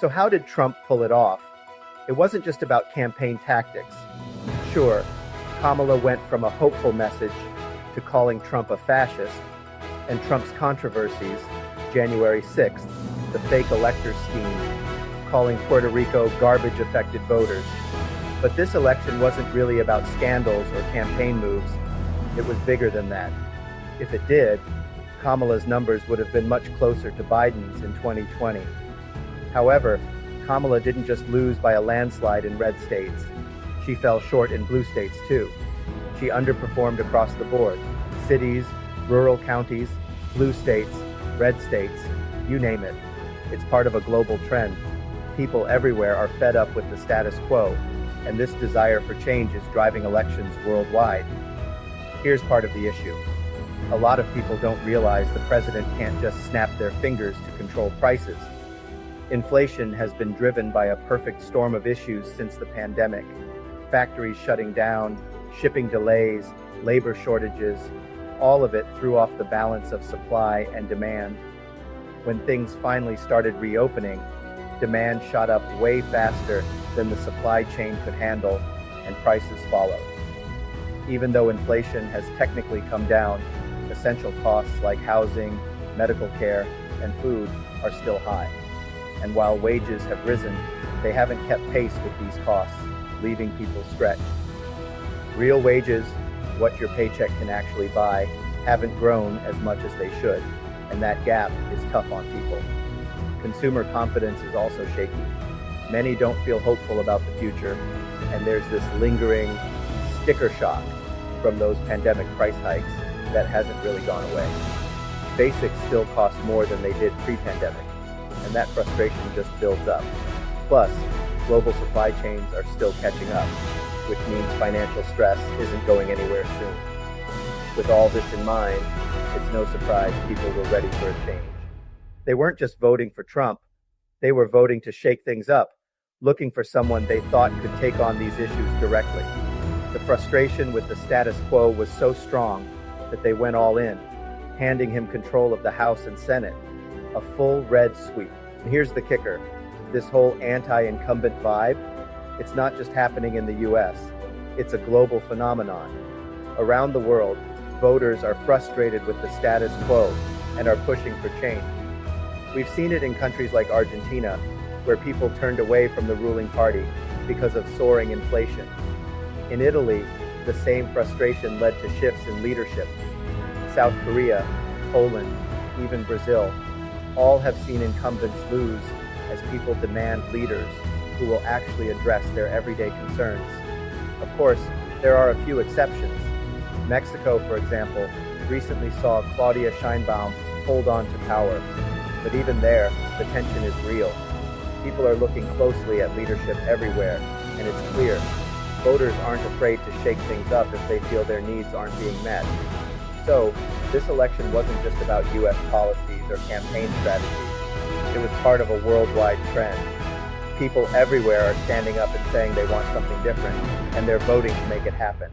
So how did Trump pull it off? It wasn't just about campaign tactics. Sure, Kamala went from a hopeful message to calling Trump a fascist, and Trump's controversies, January 6th, the fake elector scheme, calling Puerto Rico garbage-affected voters. But this election wasn't really about scandals or campaign moves. It was bigger than that. If it did, Kamala's numbers would have been much closer to Biden's in 2020. However, Kamala didn't just lose by a landslide in red states. She fell short in blue states too. She underperformed across the board. Cities, rural counties, blue states, red states, you name it. It's part of a global trend. People everywhere are fed up with the status quo, and this desire for change is driving elections worldwide. Here's part of the issue. A lot of people don't realize the president can't just snap their fingers to control prices. Inflation has been driven by a perfect storm of issues since the pandemic. Factories shutting down, shipping delays, labor shortages, all of it threw off the balance of supply and demand. When things finally started reopening, demand shot up way faster than the supply chain could handle, and prices followed. Even though inflation has technically come down, essential costs like housing, medical care, and food are still high. And while wages have risen, they haven't kept pace with these costs, leaving people stretched. Real wages, what your paycheck can actually buy, haven't grown as much as they should, and that gap is tough on people. Consumer confidence is also shaky. Many don't feel hopeful about the future, and there's this lingering sticker shock from those pandemic price hikes that hasn't really gone away. Basics still cost more than they did pre-pandemic, and that frustration just builds up. Plus, global supply chains are still catching up, which means financial stress isn't going anywhere soon. With all this in mind, it's no surprise people were ready for a change. They weren't just voting for Trump, they were voting to shake things up, looking for someone they thought could take on these issues directly. The frustration with the status quo was so strong that they went all in, handing him control of the House and Senate, a full red sweep. And here's the kicker, this whole anti-incumbent vibe, it's not just happening in the US, it's a global phenomenon. Around the world, voters are frustrated with the status quo and are pushing for change. We've seen it in countries like Argentina, where people turned away from the ruling party because of soaring inflation. In Italy, the same frustration led to shifts in leadership. South Korea, Poland, even Brazil, all have seen incumbents lose as people demand leaders who will actually address their everyday concerns. Of course, there are a few exceptions. Mexico, for example, recently saw Claudia Sheinbaum hold on to power. But even there, the tension is real. People are looking closely at leadership everywhere, and it's clear. Voters aren't afraid to shake things up if they feel their needs aren't being met. So, this election wasn't just about US policies or campaign strategies. It was part of a worldwide trend. People everywhere are standing up and saying they want something different, and they're voting to make it happen.